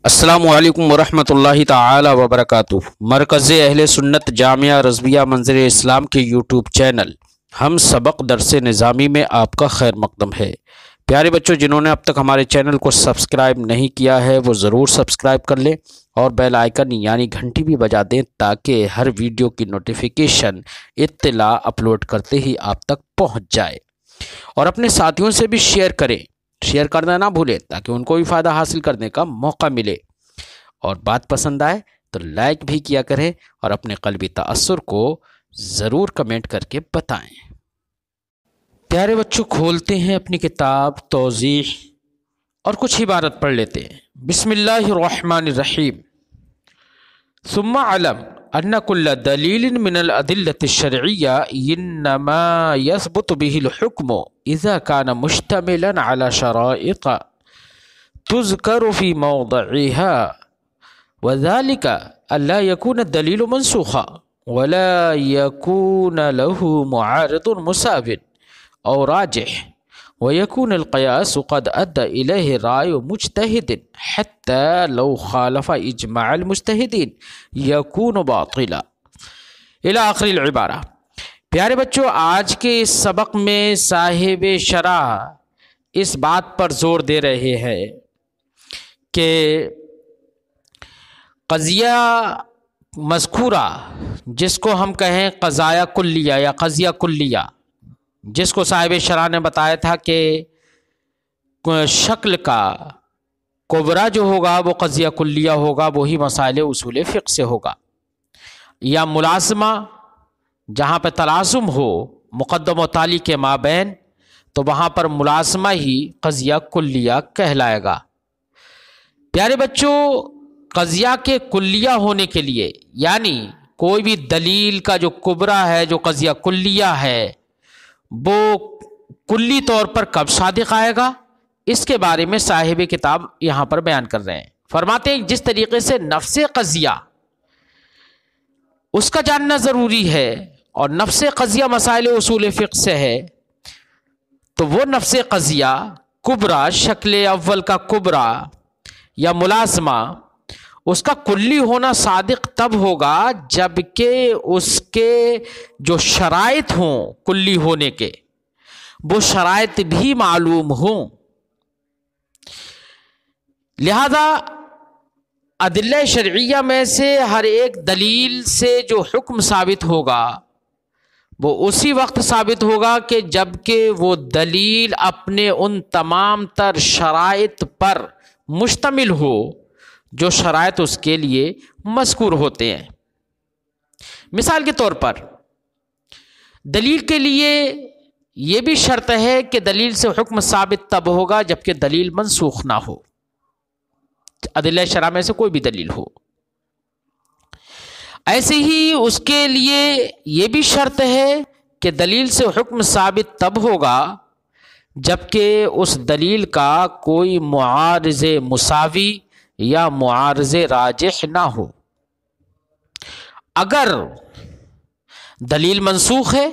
السلام علیکم ورحمۃ اللہ تعالی وبرکاتہ۔ مرکز اہل سنت جامعہ رضویہ منظر اسلام کے یوٹیوب چینل ہم سبق درس نظامی میں آپ کا خیر مقدم ہے۔ پیارے بچوں، جنہوں نے اب تک ہمارے چینل کو سبسکرائب نہیں کیا ہے وہ ضرور سبسکرائب کر لیں اور بیل آئیکن یعنی گھنٹی بھی بجا دیں تاکہ ہر ویڈیو کی نوٹیفیکیشن اطلاع اپلوڈ کرتے ہی آپ تک پہنچ جائے، اور اپنے ساتھیوں سے بھی شیئر کرنا نہ بھولیں تاکہ ان کو بھی فائدہ حاصل کرنے کا موقع ملے، اور بات پسند آئے تو لائک بھی کیا کریں اور اپنے قلبی تأثر کو ضرور کمنٹ کر کے بتائیں۔ پیارے بچوں، کھولتے ہیں اپنی کتاب توضیح اور کچھ عبارت پڑھ لیتے ہیں۔ بسم اللہ الرحمن الرحیم۔ ثم علم ان كل دلیل من الادلة الشرعية انما يثبت به الحكم اذا كان مشتملا على شرائط تذكر في موضعها، وذلك الا يكون الدليل منسوخا ولا يكون له معارض مساو او راجح، ويكون القياس قد أدى إليه رأي مجتهد حتى لو خالف إجماع المجتهدين يكون باطلا إلى آخر العبارہ۔ پیارے بچوں، آج کے اس سبق میں صاحب شرح اس بات پر زور دے رہے ہیں کہ قضیہ مذکورہ، جس کو ہم کہیں قضایا کلیہ یا قضیہ کلیہ، جس کو صاحب شرح نے بتایا تھا کہ شکل کا کبرا جو ہوگا وہ قضیہ کلیہ ہوگا، وہی مسائل اصول فقہ سے ہوگا، یا ملازمہ جہاں پہ تلازم ہو مقدم و تالی کے مابین تو وہاں پر ملازمہ ہی قضیہ کلیہ کہلائے گا۔ پیارے بچوں، قضیہ کے کلیہ ہونے کے لیے یعنی کوئی بھی دلیل کا جو کبرا ہے، جو قضیہ کلیہ ہے، وہ کلی طور پر کب صادق آئے گا، اس کے بارے میں صاحب کتاب یہاں پر بیان کر رہے ہیں۔ فرماتے ہیں جس طریقے سے نفس قضیہ اس کا جاننا ضروری ہے اور نفس قضیہ مسائل اصول فقہ سے ہے، تو وہ نفس قضیہ کبرا، شکل اول کا کبرا یا ملازمہ، اس کا کلی ہونا صادق تب ہوگا جبکہ اس کے جو شرائط ہوں کلی ہونے کے، وہ شرائط بھی معلوم ہوں۔ لہذا ادلہ شرعیہ میں سے ہر ایک دلیل سے جو حکم ثابت ہوگا وہ اسی وقت ثابت ہوگا کہ جبکہ وہ دلیل اپنے ان تمام تر شرائط پر مشتمل ہو جو شرائط اس کے لیے مذکور ہوتے ہیں۔ مثال کے طور پر دلیل کے لیے یہ بھی شرط ہے کہ دلیل سے حکم ثابت تب ہوگا جبکہ دلیل منسوخ نہ ہو، ادلہ شرع میں سے کوئی بھی دلیل ہو۔ ایسے ہی اس کے لیے یہ بھی شرط ہے کہ دلیل سے حکم ثابت تب ہوگا جبکہ اس دلیل کا کوئی معارض مساوی یا معارض راجح نہ ہو۔ اگر دلیل منسوخ ہے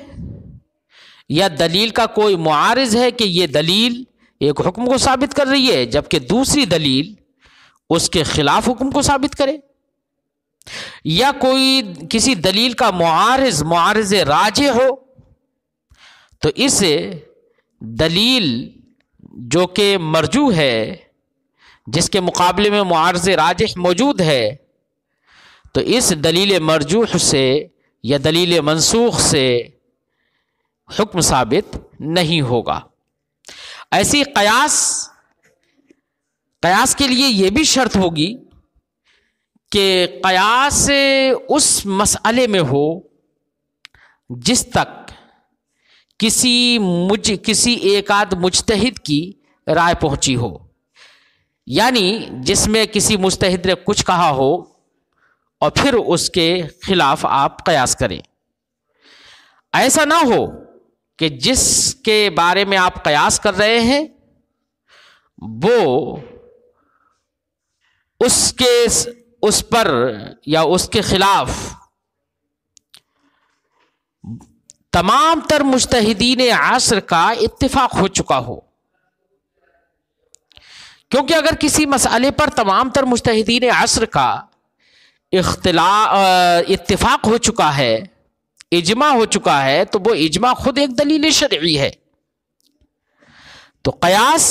یا دلیل کا کوئی معارض ہے کہ یہ دلیل ایک حکم کو ثابت کر رہی ہے جبکہ دوسری دلیل اس کے خلاف حکم کو ثابت کرے، یا کوئی کسی دلیل کا معارض راجح ہو، تو اس دلیل جو کہ مرجوح ہے، جس کے مقابلے میں معارض راجح موجود ہے، تو اس دلیل مرجوح سے یا دلیل منسوخ سے حکم ثابت نہیں ہوگا۔ ایسی قیاس کے لیے یہ بھی شرط ہوگی کہ قیاس اس مسئلے میں ہو جس تک کسی ایک آدھ مجتہد کی رائے پہنچی ہو، یعنی جس میں کسی مجتہد نے کچھ کہا ہو اور پھر اس کے خلاف آپ قیاس کریں۔ ایسا نہ ہو کہ جس کے بارے میں آپ قیاس کر رہے ہیں وہ اس پر یا اس کے خلاف تمام تر مجتہدین عصر کا اتفاق ہو چکا ہو، کیونکہ اگر کسی مسئلے پر تمام تر مجتہدین عصر کا اتفاق ہو چکا ہے، اجماع ہو چکا ہے، تو وہ اجماع خود ایک دلیل شرعی ہے۔ تو قیاس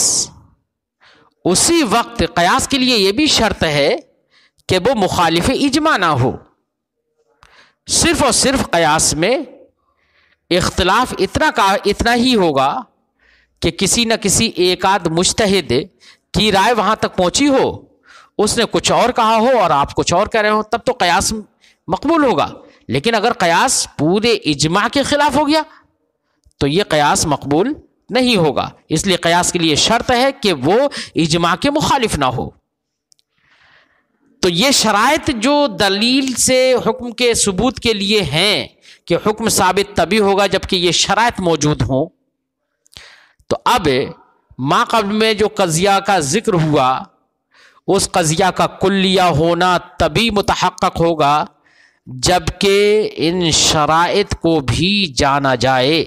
اسی وقت، قیاس کے لیے یہ بھی شرط ہے کہ وہ مخالف اجماع نہ ہو۔ صرف اور صرف قیاس میں اختلاف اتنا ہی ہوگا کہ کسی نہ کسی ایک آدھ مجتہد کی رائے وہاں تک پہنچی ہو، اس نے کچھ اور کہا ہو اور آپ کچھ اور کہہ رہے ہو، تب تو قیاس مقبول ہوگا۔ لیکن اگر قیاس پورے اجماع کے خلاف ہو گیا تو یہ قیاس مقبول نہیں ہوگا۔ اس لیے قیاس کے لیے شرط ہے کہ وہ اجماع کے مخالف نہ ہو۔ تو یہ شرائط جو دلیل سے حکم کے ثبوت کے لیے ہیں کہ حکم ثابت تبھی ہوگا جبکہ یہ شرائط موجود ہوں۔ تو اب ما قبل میں جو قضیہ کا ذکر ہوا، اس قضیہ کا کلیہ ہونا تبھی متحقق ہوگا جبکہ ان شرائط کو بھی جانا جائے۔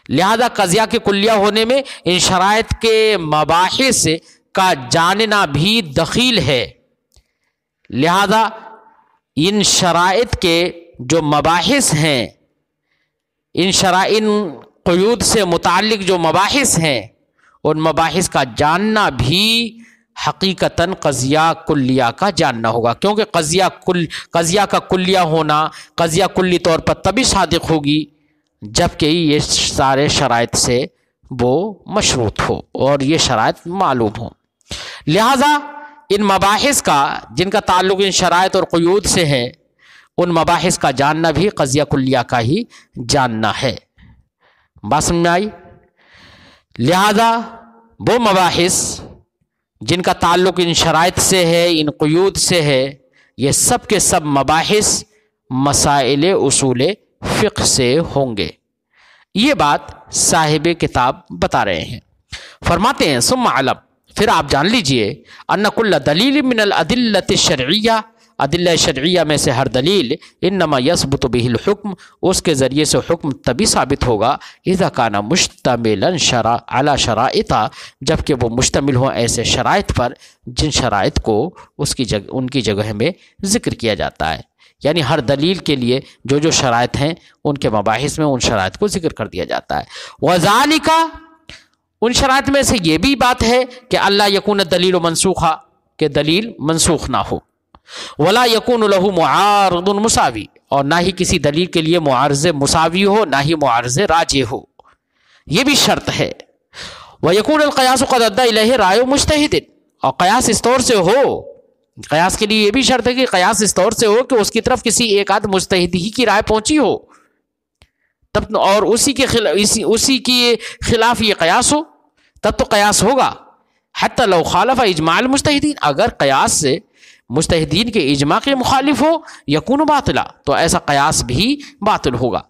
لہذا قضیہ کے کلیہ ہونے میں ان شرائط کے مباحث کا جاننا بھی دخیل ہے۔ لہذا ان شرائط کے جو مباحث ہیں، ان قیود سے متعلق جو مباحث ہیں، ان مباحث کا جاننا بھی حقیقتاً قضیہ کلیہ کا جاننا ہوگا، کیونکہ قضیہ کا کلیہ ہونا قضیہ کلی طور پر تبھی صادق ہوگی جبکہ یہ سارے شرائط سے وہ مشروط ہو اور یہ شرائط معلوم ہو۔ لہذا ان مباحث کا جن کا تعلق ان شرائط اور قیود سے ہے، ان مباحث کا جاننا بھی قضیہ کلیہ کا ہی جاننا ہے۔ بات سمجھ میں آئی؟ لہذا وہ مباحث جن کا تعلق ان شرائط سے ہے، ان قیود سے ہے، یہ سب کے سب مباحث مسائل اصول فقہ سے ہوں گے۔ یہ بات صاحب کتاب بتا رہے ہیں۔ فرماتے ہیں ثم علم، پھر آپ جان لیجئے ان کل دلیل من الادلۃ الشرعیہ، ادلہ شرعیہ میں سے ہر دلیل انما یثبت به الحکم، اس کے ذریعے سے حکم تبھی ثابت ہوگا اذا کان مشتملا علی شرائط، جبکہ وہ مشتمل ہوں ایسے شرائط پر جن شرائط کو ان کی جگہ میں ذکر کیا جاتا ہے۔ یعنی ہر دلیل کے لیے جو جو شرائط ہیں ان کے مباحث میں ان شرائط کو ذکر کر دیا جاتا ہے۔ وذالک، ان شرائط میں سے یہ بھی بات ہے کہ اللہ یکون الدلیل منسوخا، کہ دلیل منسوخ نہ ہو، ولا یکون له معارض مساوی، اور نہ ہی کسی دلیل کے لیے معارض مساوی ہو، نہ ہی معارض راجح ہو، یہ بھی شرط ہے۔ ویکون القیاس قد ادى الیہ رائے مجتہد، اور قیاس اس طور سے ہو، قیاس کے لیے یہ بھی شرط ہے کہ قیاس اس طور سے ہو کہ اس کی طرف کسی ایک آدھ مجتہد ہی کی رائے پہنچی ہو، تب اور اسی کے خلاف یہ قیاس ہو، تب تو قیاس ہوگا۔ حتی لو خالف اجماع المجتہدین، اگر قیاس سے مجتہدین کے اجماع کے مخالف ہو، یکون باطلا، تو ایسا قیاس بھی باطل ہوگا۔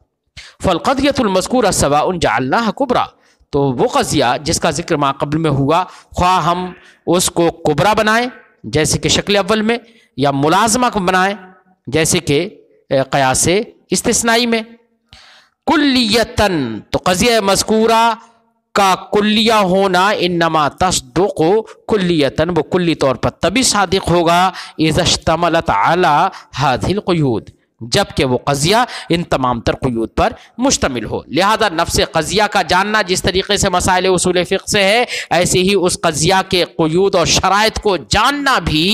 فالقضیۃ المذکورہ سواء جعلناها کبریٰ، تو وہ قضیہ جس کا ذکر ما قبل میں ہوا، خواہ ہم اس کو کبریٰ بنائیں جیسے کہ شکل اول میں، یا ملازمہ کو بنائیں جیسے کہ قیاس استثنائی میں۔ کلیتاً، تو قضیہ مذکورہ کا کلیہ ہونا انما تصدق کلیتاً، وہ کلی طور پر تبھی صادق ہوگا اذا اشتملت علی هذه القیود، جبکہ وہ قضیہ ان تمام تر قیود پر مشتمل ہو۔ لہذا نفس قضیہ کا جاننا جس طریقے سے مسائل اصول فقہ سے ہے، ایسے ہی اس قضیہ کے قیود اور شرائط کو جاننا بھی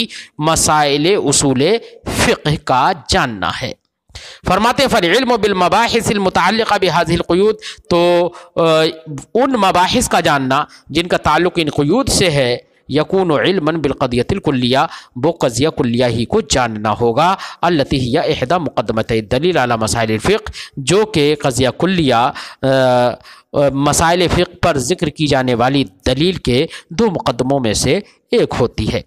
مسائل اصول فقہ کا جاننا ہے۔ فرماتے فالعلم بالمباحث المتعلقہ بهذه القیود، تو ان مباحث کا جاننا جن کا تعلق ان قیود سے ہے، یکون علما بالقضیۃ الکلیہ، وہ قضیہ کلیہ ہی کو جاننا ہوگا، التی ہی احدی مقدمتي الدلیل علی مسائل الفقہ، جو کہ قضیہ کلیہ مسائل فقہ پر ذکر کی جانے والی دلیل کے دو مقدموں میں سے ایک ہوتی ہے۔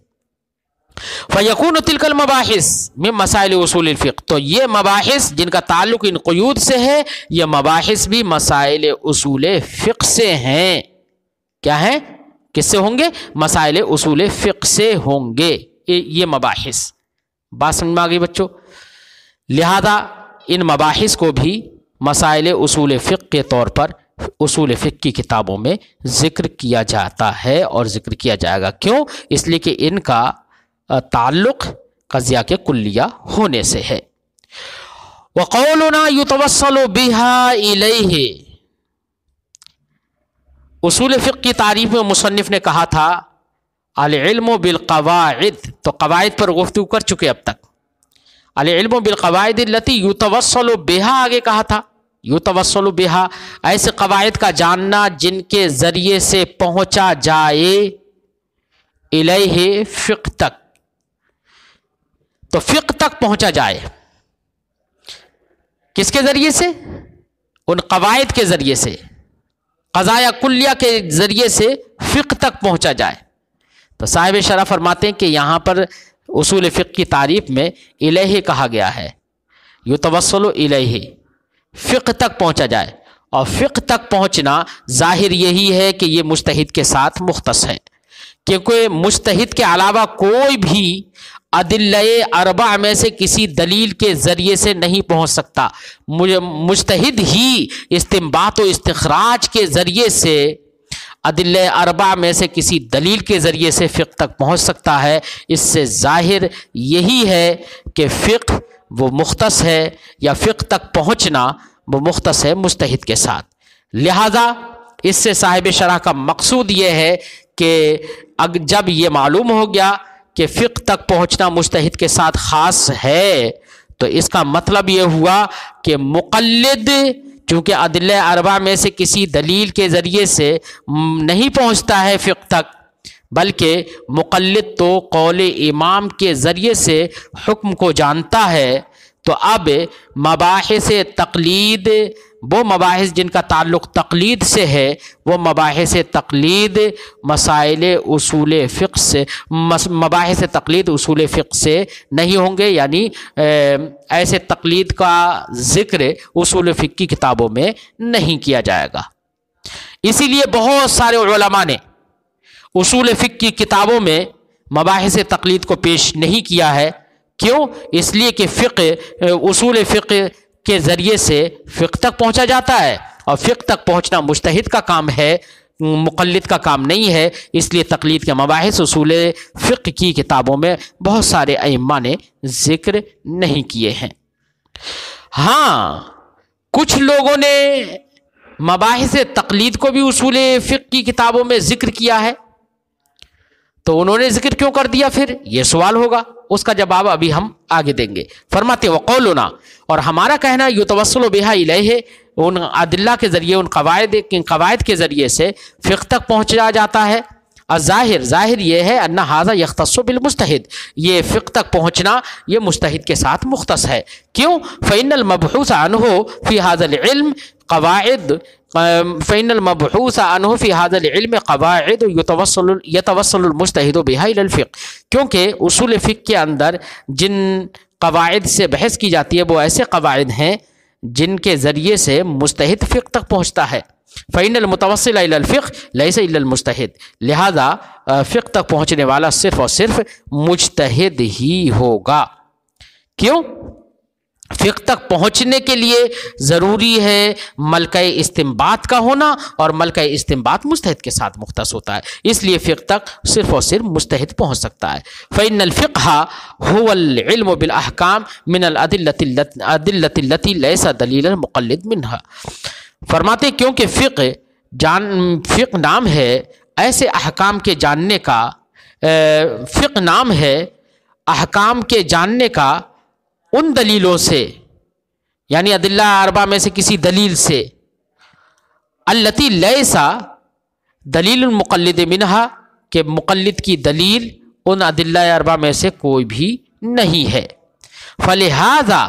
فیکون تلک المباحث من مسائل اصول الفقہ، تو یہ مباحث جن کا تعلق ان قیود سے ہے، یہ مباحث بھی مسائل اصول فقہ سے ہیں۔ کیا ہیں؟ کس سے ہوں گے؟ مسائل اصول فقہ سے ہوں گے یہ مباحث۔ بات سمجھ میں آ گئی بچوں؟ لہذا ان مباحث کو بھی مسائل اصول فقہ کے طور پر اصول فقہ کی کتابوں میں ذکر کیا جاتا ہے اور ذکر کیا جائے گا۔ کیوں؟ اس لیے کہ ان کا تعلق قضیہ کے کلیہ ہونے سے ہے۔ وَقَوْلُنَا يُتَوَسَّلُ بِهَا إِلَيْهِ، اصول فقہ کی تعریف میں مصنف نے کہا تھا العلم بالقواعد، تو قواعد پر گفتگو کر چکے اب تک۔ العلم بالقواعد التي يتوسل بها آگے کہا تھا، یتوسل بها ایسے قواعد کا جاننا جن کے ذریعے سے پہنچا جائے الیہ فقہ تک، تو فقہ تک پہنچا جائے کس کے ذریعے سے؟ ان قواعد کے ذریعے سے، قضایا کلیہ کے ذریعے سے فقہ تک پہنچا جائے۔ تو صاحب شرح فرماتے ہیں کہ یہاں پر اصول فقہ کی تعریف میں الیہ کہا گیا ہے، یتوسل الیہ، فقہ تک پہنچا جائے، اور فقہ تک پہنچنا ظاہر یہی ہے کہ یہ مجتہد کے ساتھ مختص ہے، کیونکہ مجتہد کے علاوہ کوئی بھی ادلہ اربع میں سے کسی دلیل کے ذریعے سے نہیں پہنچ سکتا۔ مجتہد ہی استنباط و استخراج کے ذریعے سے ادلہ اربع میں سے کسی دلیل کے ذریعے سے فقہ تک پہنچ سکتا ہے۔ اس سے ظاہر یہی ہے کہ فقہ وہ مختص ہے، یا فقہ تک پہنچنا وہ مختص ہے مجتہد کے ساتھ۔ لہذا اس سے صاحب شرح کا مقصود یہ ہے کہ جب یہ معلوم ہو گیا کہ فقہ تک پہنچنا مجتہد کے ساتھ خاص ہے، تو اس کا مطلب یہ ہوا کہ مقلد چونکہ ادلہ اربع میں سے کسی دلیل کے ذریعے سے نہیں پہنچتا ہے فقہ تک، بلکہ مقلد تو قول امام کے ذریعے سے حکم کو جانتا ہے۔ تو اب مباحث تقلید، وہ مباحث جن کا تعلق تقلید سے ہے، وہ مباحث تقلید مسائل اصول فقہ سے، مباحث تقلید اصول فقہ سے نہیں ہوں گے، یعنی ایسے تقلید کا ذکر اصول فقہ کی کتابوں میں نہیں کیا جائے گا۔ اسی لیے بہت سارے علماء نے اصول فقہ کی کتابوں میں مباحث تقلید کو پیش نہیں کیا ہے۔ کیوں؟ اس لیے کہ فقہ، اصول فقہ کے ذریعے سے فقہ تک پہنچا جاتا ہے، اور فقہ تک پہنچنا مجتہد کا کام ہے، مقلد کا کام نہیں ہے۔ اس لیے تقلید کے مباحث اصول فقہ کی کتابوں میں بہت سارے ائمہ نے ذکر نہیں کیے ہیں۔ ہاں، کچھ لوگوں نے مباحث تقلید کو بھی اصول فقہ کی کتابوں میں ذکر کیا ہے، تو انہوں نے ذکر کیوں کر دیا؟ پھر یہ سوال ہوگا، اس کا جواب ابھی ہم آگے دیں گے۔ فرماتے وقولنا، اور ہمارا کہنا یتوسل بہا الیہ، ان ادلہ کے ذریعے، ان قواعد کے ذریعے سے فقہ تک پہنچا جاتا ہے۔ ظاہر یہ ہے ان ھذا یختص بالمجتہد، یہ فقہ تک پہنچنا یہ مجتہد کے ساتھ مختص ہے۔ کیوں؟ فإن المبحوث عنہ فی ھذا العلم قواعد، فإن المبحوث عنہ فی ھذا العلم قواعد یتوسل المجتہد بہا الی الفقہ، کیونکہ اصول فقہ کے اندر جن قواعد سے بحث کی جاتی ہے وہ ایسے قواعد ہیں جن کے ذریعے سے مجتہد فقہ تک پہنچتا ہے۔ فإن المتوصل إلى الفقہ ليس إلا المجتہد، لہذا فقہ تک پہنچنے والا صرف اور صرف مجتہد ہی ہوگا۔ کیوں؟ فقہ تک پہنچنے کے لیے ضروری ہے ملکہ استنباط کا ہونا، اور ملکہ استنباط مجتہد کے ساتھ مختص ہوتا ہے، اس لیے فقہ تک صرف اور صرف مجتہد پہنچ سکتا ہے۔ فإن الفقہ هو العلم بالأحکام من الأدلة التي ليس دلیل المقلد منها، فرماتے کیونکہ فقہ نام ہے ایسے احکام کے جاننے کا، فقہ نام ہے احکام کے جاننے کا ان دلیلوں سے، یعنی ادلہ اربع میں سے کسی دلیل سے، التی لیسا دلیل المقلد منہا، کہ مقلد کی دلیل ان ادلہ اربع میں سے کوئی بھی نہیں ہے۔ فلہذا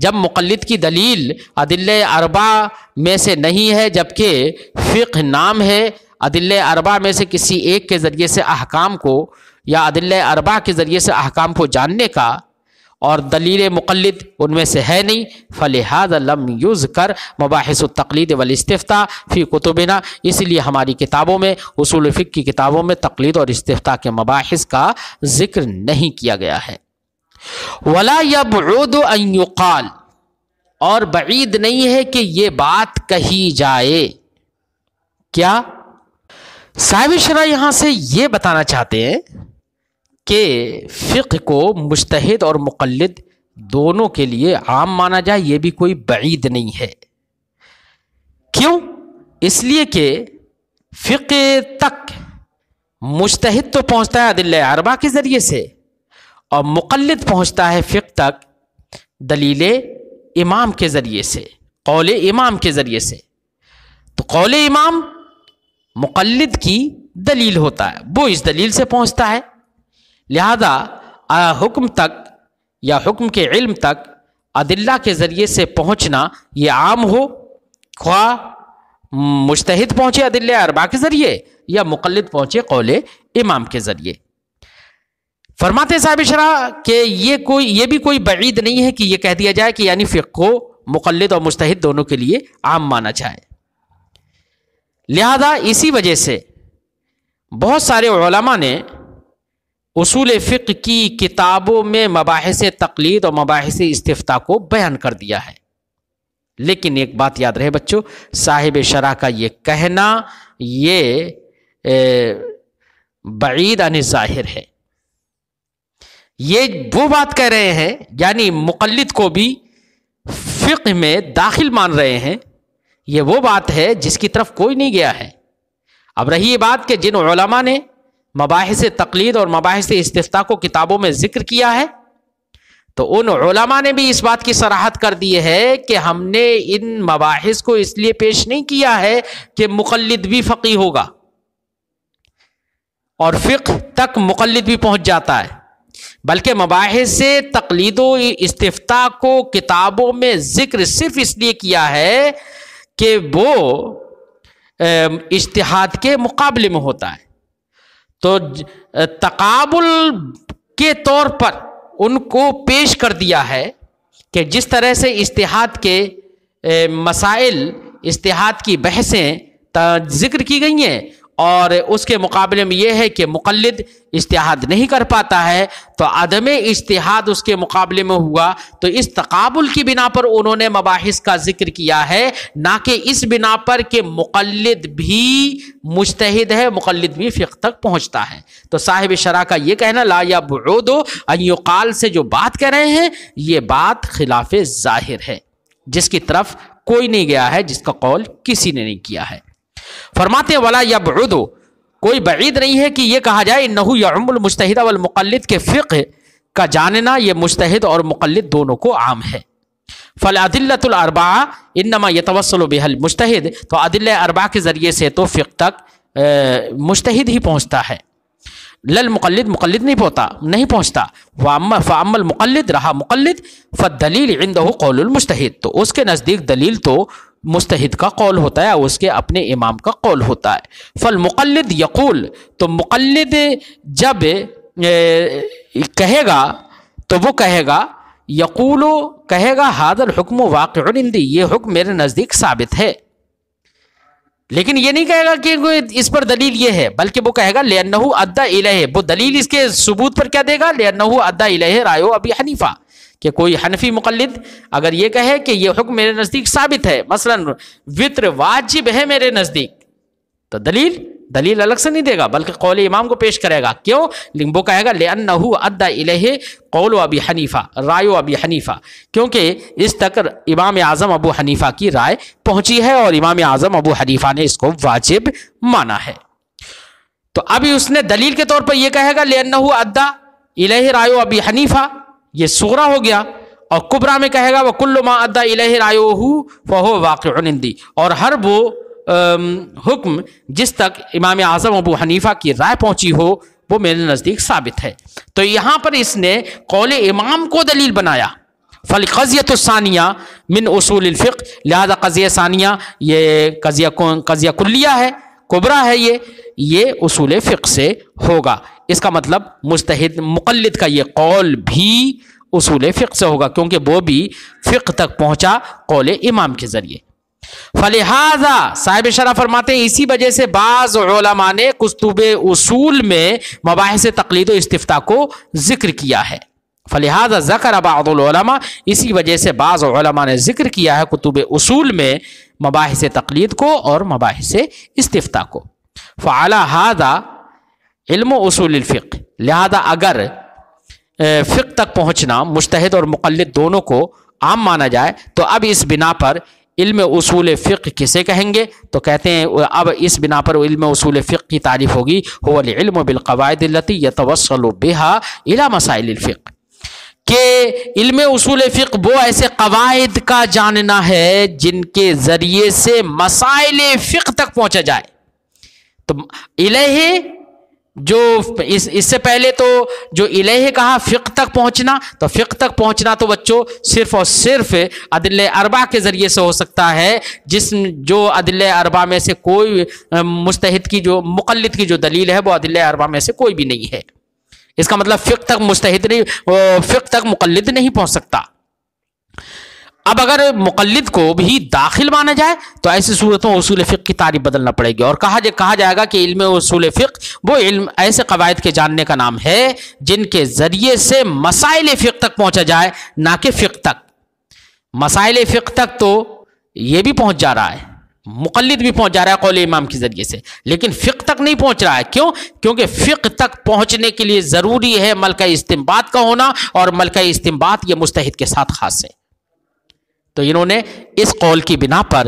جب مقلد کی دلیل ادلہ اربع میں سے نہیں ہے، جبکہ فقہ نام ہے ادلہ اربع میں سے کسی ایک کے ذریعے سے احکام کو، یا ادلہ اربع کے ذریعے سے احکام کو جاننے کا، اور دلیل مقلد ان میں سے ہے نہیں، فلہذا لم یذکر مباحث التقلید والاستفتاء فی کتبنا، اس لیے ہماری کتابوں میں، اصول فقہ کی کتابوں میں تقلید اور استفتاء کے مباحث کا ذکر نہیں کیا گیا ہے۔ ولا یبعد ان یقال، اور بعید نہیں ہے کہ یہ بات کہی جائے، کیا صاحب شرح یہاں سے یہ بتانا چاہتے ہیں کہ فقہ کو مجتہد اور مقلد دونوں کے لیے عام مانا جائے، یہ بھی کوئی بعید نہیں ہے۔ کیوں؟ اس لیے کہ فقہ تک مجتہد تو پہنچتا ہے ادلہ اربعہ کے ذریعے سے، اور مقلد پہنچتا ہے فقہ تک دلیل امام کے ذریعے سے، قول امام کے ذریعے سے۔ تو قول امام مقلد کی دلیل ہوتا ہے، وہ اس دلیل سے پہنچتا ہے، لہذا حکم تک یا حکم کے علم تک ادلہ کے ذریعے سے پہنچنا یہ عام ہو، خواہ مجتہد پہنچے ادلہ اربعہ کے ذریعے یا مقلد پہنچے قول امام کے ذریعے۔ فرماتے ہیں صاحب شرح کہ یہ بھی کوئی بعید نہیں ہے کہ یہ کہہ دیا جائے کہ یعنی فقہ کو مقلد اور مجتہد دونوں کے لیے عام مانا جائے۔ لہذا اسی وجہ سے بہت سارے علماء نے اصول فقہ کی کتابوں میں مباحث تقلید اور مباحث استفتاء کو بیان کر دیا ہے، لیکن ایک بات یاد رہے بچوں، صاحب شرح کا یہ کہنا یہ بعید عن ظاہر ہے۔ یہ وہ بات کہہ رہے ہیں یعنی مقلد کو بھی فقہ میں داخل مان رہے ہیں، یہ وہ بات ہے جس کی طرف کوئی نہیں گیا ہے۔ اب رہی یہ بات کہ جن علماء نے مباحث تقلید اور مباحث استفتاء کو کتابوں میں ذکر کیا ہے، تو ان علماء نے بھی اس بات کی صراحت کر دی ہے کہ ہم نے ان مباحث کو اس لیے پیش نہیں کیا ہے کہ مقلد بھی فقیہ ہوگا اور فقہ تک مقلد بھی پہنچ جاتا ہے، بلکہ مباحث تقلید و استفتاء کو کتابوں میں ذکر صرف اس لیے کیا ہے کہ وہ اجتہاد کے مقابلے میں ہوتا ہے۔ تو تقابل کے طور پر ان کو پیش کر دیا ہے کہ جس طرح سے اجتہاد کے مسائل، اجتہاد کی بحثیں ذکر کی گئی ہیں، اور اس کے مقابلے میں یہ ہے کہ مقلد اجتہاد نہیں کر پاتا ہے، تو عدم اجتہاد اس کے مقابلے میں ہوا، تو اس تقابل کی بنا پر انہوں نے مباحث کا ذکر کیا ہے، نہ کہ اس بنا پر کہ مقلد بھی مجتہد ہے، مقلد بھی فقہ تک پہنچتا ہے۔ تو صاحب شرح کا یہ کہنا لا یبعد ان یقال سے جو بات کہہ رہے ہیں، یہ بات خلاف ظاہر ہے، جس کی طرف کوئی نہیں گیا ہے، جس کا قول کسی نے نہیں کیا ہے۔ فرماتے ہیں ولا یبعد، کوئی بعید نہیں ہے کہ یہ کہا جائے انہ یعم المجتہد والمقلد کے فقہ کا جاننا یہ مجتہد اور مقلد دونوں کو عام ہے۔ فالادلۃ الاربعہ انما یتوصل بها المجتہد، تو ادلہ اربعہ کے ذریعے سے تو فقہ تک مجتہد ہی پہنچتا ہے، للمقلد مقلد نہیں پہنچتا۔ فاما المقلد، رہا مقلد، فالدلیل عنده قول المجتہد، تو اس کے نزدیک دلیل تو مجتہد کا قول ہوتا ہے، اس کے اپنے امام کا قول ہوتا ہے۔ فالمقلد یقول، تو مقلد جب کہے گا تو وہ کہے گا یقول، کہے گا ھذا الحکم واقع عندی، یہ حکم میرے نزدیک ثابت ہے، لیکن یہ نہیں کہے گا کہ اس پر دلیل یہ ہے، بلکہ وہ کہے گا لأنہ ادى الیہ، وہ دلیل اس کے ثبوت پر کیا دے گا، لأنہ ادى الیہ رائے ابی حنیفہ، کہ کوئی حنفی مقلد اگر یہ کہے کہ یہ حکم میرے نزدیک ثابت ہے، مثلا وطر واجب ہے میرے نزدیک، تو دلیل الگ سے نہیں دے گا بلکہ قول امام کو پیش کرے گا۔ کیوں؟ وہ کہے گا لأنہ ادى الیہ قول ابی حنیفہ، رائے ابی حنیفہ، کیونکہ اس تک امام اعظم ابو حنیفہ کی رائے پہنچی ہے اور امام اعظم ابو حنیفہ نے اس کو واجب مانا ہے۔ تو ابھی اس نے دلیل کے طور پر یہ کہے گا لأنہ ادى الیہ رائے ابی حنیفہ، یہ صغرا ہو گیا، اور کبرا میں کہے گا وَكُلُّ مَا أَدَّى إِلَيْهِ رَأْيُهُ فَهُوَ وَاقِعٌ عِندِي، اور ہر وہ حکم جس تک امام اعظم ابو حنیفہ کی رائے پہنچی ہو وہ میرے نزدیک ثابت ہے۔ تو یہاں پر اس نے قول امام کو دلیل بنایا۔ فالقضیۃ الثانیہ من اصول الفقہ، لہذا قضیہ ثانیہ یہ قضیہ کلیہ ہے، کبرا ہے، یہ اصول فقہ سے ہوگا۔ اس کا مطلب مجتہد مقلد کا یہ قول بھی اصول فقہ سے ہوگا، کیونکہ وہ بھی فقہ تک پہنچا قول امام کے ذریعے۔ فلہذا صاحب شرح فرماتے ہیں اسی وجہ سے بعض علماء نے کتب اصول میں مباحث تقلید و استفتاء کو ذکر کیا ہے۔ فلہذا ذکر بعض العلماء، اسی وجہ سے بعض علماء نے ذکر کیا ہے کتب اصول میں مباحث تقلید کو اور مباحث استفتاء کو۔ فعلی ھذا علم اصول الفقہ، لہذا اگر فقہ تک پہنچنا مجتہد اور مقلد دونوں کو عام مانا جائے تو اب اس بنا پر علم اصول فقہ کسے کہیں گے؟ تو کہتے ہیں اب اس بنا پر علم اصول فقہ کی تعریف ہوگی هو العلم بالقواعد التي يتوصل بها الى مسائل الفقہ، کہ علم اصول فقہ وہ ایسے قواعد کا جاننا ہے جن کے ذریعے سے مسائل فقہ تک پہنچا جائے۔ تو الہ جو اس سے پہلے تو جو الہ کہا فقہ تک پہنچنا، تو فقہ تک پہنچنا تو بچوں صرف اور صرف ادلہ اربع کے ذریعے سے ہو سکتا ہے، جو ادلہ اربع میں سے کوئی مجتہد کی جو مقلد کی جو دلیل ہے وہ ادلہ اربع میں سے کوئی بھی نہیں ہے۔ اس کا مطلب فقہ تک مجتہد نہیں، فقہ تک مقلد نہیں پہنچ سکتا۔ اب اگر مقلد کو بھی داخل مانا جائے تو ایسی صورتوں اصول فقہ کی تعریف بدلنا پڑے گی، اور کہا جائے گا کہ علم اصول فقہ وہ علم ایسے قواعد کے جاننے کا نام ہے جن کے ذریعے سے مسائل فقہ تک پہنچا جائے، نہ کہ فقہ تک۔ مسائل فقہ تک تو یہ بھی پہنچ جا رہا ہے، مقلد بھی پہنچ جا رہا ہے قول امام کے ذریعے سے، لیکن فقہ تک نہیں پہنچ رہا ہے۔ کیوں؟ کیونکہ فقہ تک پہنچنے کے لیے ضروری ہے ملکہ استنباط کا ہونا، اور ملکہ استنباط یہ مجتہد کے ساتھ خاص ہے۔ تو انہوں نے اس قول کی بنا پر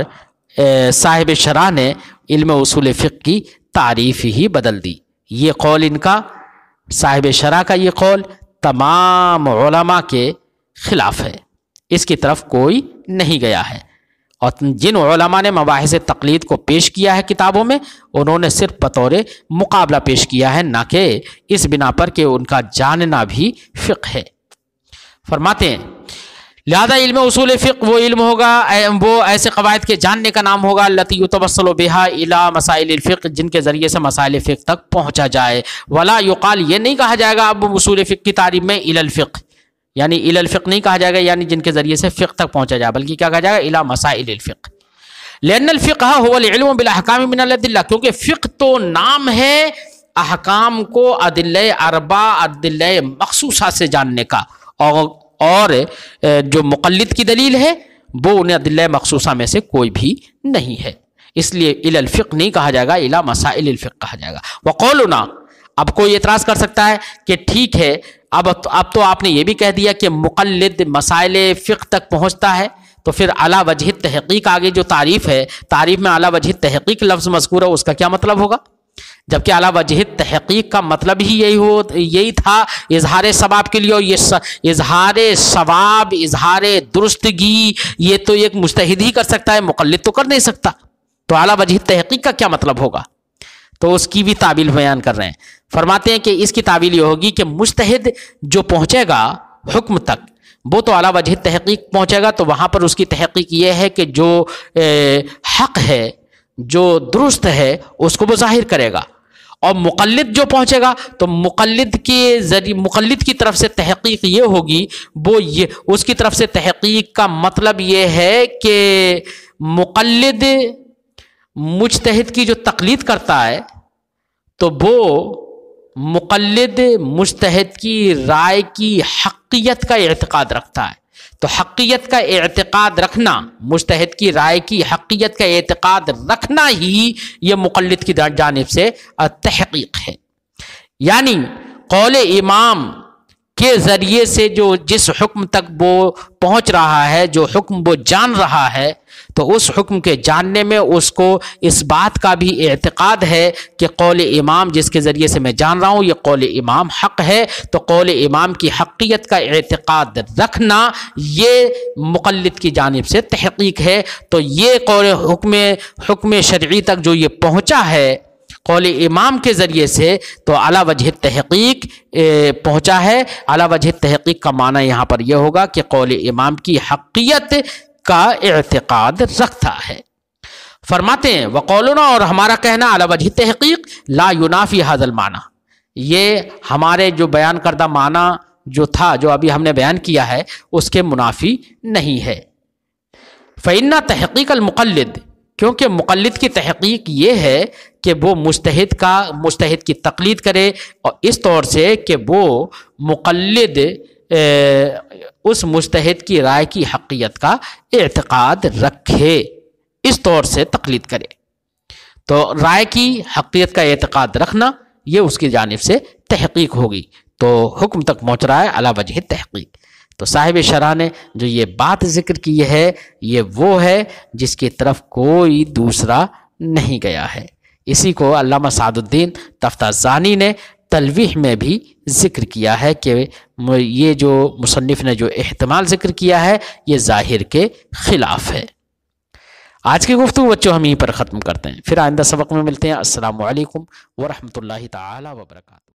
صاحب شرح نے علم اصول فقہ کی تعریف ہی بدل دی۔ یہ قول ان کا، صاحب شرح کا یہ قول تمام علماء کے خلاف ہے، اس کی طرف کوئی نہیں گیا ہے، اور جن علماء نے مباحث تقلید کو پیش کیا ہے کتابوں میں، انہوں نے صرف بطور مقابلہ پیش کیا ہے، نہ کہ اس بنا پر کہ ان کا جاننا بھی فقہ ہے۔ فرماتے ہیں لہذا علم اصول فقہ وہ علم ہوگا، وہ ایسے قواعد کے جاننے کا نام ہوگا التی یتوصل بها الى مسائل الفقہ، جن کے ذریعے سے مسائل فقہ تک پہنچا جائے۔ ولا یقال، یہ نہیں کہا جائے گا اب اصول فقہ کی تعریف میں الى الفقہ، یعنی الى الفقہ نہیں کہا جائے گا یعنی جن کے ذریعے سے فقہ تک پہنچا جائے، بلکہ کیا کہا جائے گا الى مسائل الفقہ۔ لان الفقہ هو العلم بالاحکام من الادلہ، کیونکہ فقہ تو نام ہے احکام کو ادلہ اربع، ادلہ مخصوصہ سے جاننے کا، اور جو مقلد کی دلیل ہے وہ انہیں ادلہ مخصوصہ میں سے کوئی بھی نہیں ہے، اس لیے الی الفقہ نہیں کہا جائے گا، الی مسائل الفقہ کہا جائے گا۔ وقولنا، اب کوئی اعتراض کر سکتا ہے کہ ٹھیک ہے اب تو آپ نے یہ بھی کہہ دیا کہ مقلد مسائل فقہ تک پہنچتا ہے، تو پھر علی وجہ تحقیق آگے جو تعریف ہے، تعریف میں علی وجہ تحقیق لفظ مذکور ہے، اس کا کیا مطلب ہوگا؟ جبکہ اعلیٰ وجہ تحقیق کا مطلب ہی یہی تھا اظہار ثواب کے لیے، اور یہ اظہار ثواب، اظہار درستگی یہ تو ایک مجتہد ہی کر سکتا ہے، مقلد تو کر نہیں سکتا۔ تو اعلیٰ وجہ تحقیق کا کیا مطلب ہوگا؟ تو اس کی بھی تعبیل بیان کر رہے ہیں، فرماتے ہیں کہ اس کی تعبیل یہ ہوگی کہ مجتہد جو پہنچے گا حکم تک وہ تو اعلیٰ وجہ تحقیق پہنچے گا، تو وہاں پر اس کی تحقیق یہ ہے کہ جو حق ہے، جو درست ہے، اس کو وہ ظاہر کرے گا، اور مقلد جو پہنچے گا تو مقلد کے ذریعے، مقلد کی طرف سے تحقیق یہ ہوگی، اس کی طرف سے تحقیق کا مطلب یہ ہے کہ مقلد مجتہد کی جو تقلید کرتا ہے تو وہ مقلد مجتہد کی رائے کی حقیقت کا اعتقاد رکھتا ہے۔ تو حقیقت کا اعتقاد رکھنا، مجتہد کی رائے کی حقیقت کا اعتقاد رکھنا ہی یہ مقلد کی جانب سے تحقیق ہے۔ یعنی قول امام کے ذریعے سے جس حکم تک وہ پہنچ رہا ہے، جو حکم وہ جان رہا ہے، تو اس حکم کے جاننے میں اس کو اس بات کا بھی اعتقاد ہے کہ قول امام جس کے ذریعے سے میں جان رہا ہوں یہ قول امام حق ہے، تو قول امام کی حقیقت کا اعتقاد رکھنا یہ مقلد کی جانب سے تحقیق ہے۔ تو یہ قول حکم شرعی تک جو یہ پہنچا ہے قول امام کے ذریعے سے، تو علی وجہ تحقیق پہنچا ہے۔ علی وجہ تحقیق کا معنی یہاں پر یہ ہوگا کہ قول امام کی حقیقت کا اعتقاد رکھتا ہے۔ فرماتے ہیں وقولنا، اور ہمارا کہنا علی وجہ تحقیق لا ینافی ھذا المعنی، یہ ہمارے جو بیان کردہ معنی جو تھا، جو ابھی ہم نے بیان کیا ہے، اس کے منافی نہیں ہے۔ فإن تحقیق المقلد، کیونکہ مقلد کی تحقیق یہ ہے کہ وہ مجتہد کی تقلید کرے، اور اس طور سے کہ وہ مقلد اس مجتہد کی رائے کی حقیقت کا اعتقاد رکھے، اس طور سے تقلید کرے۔ تو رائے کی حقیقت کا اعتقاد رکھنا یہ اس کی جانب سے تحقیق ہوگی، تو حکم تک پہنچ رہا ہے علی وجہ تحقیق۔ تو صاحب شرح نے جو یہ بات ذکر کی ہے یہ وہ ہے جس کی طرف کوئی دوسرا نہیں گیا ہے۔ اسی کو علامہ سعد الدین تفتازانی نے تلویح میں بھی ذکر کیا ہے کہ یہ جو مصنف نے جو احتمال ذکر کیا ہے یہ ظاہر کے خلاف ہے۔ آج کی گفتگو بچوں ہم یہیں پر ختم کرتے ہیں، پھر آئندہ سبق میں ملتے ہیں۔ السلام علیکم ورحمۃ اللہ تعالی وبرکاتہ۔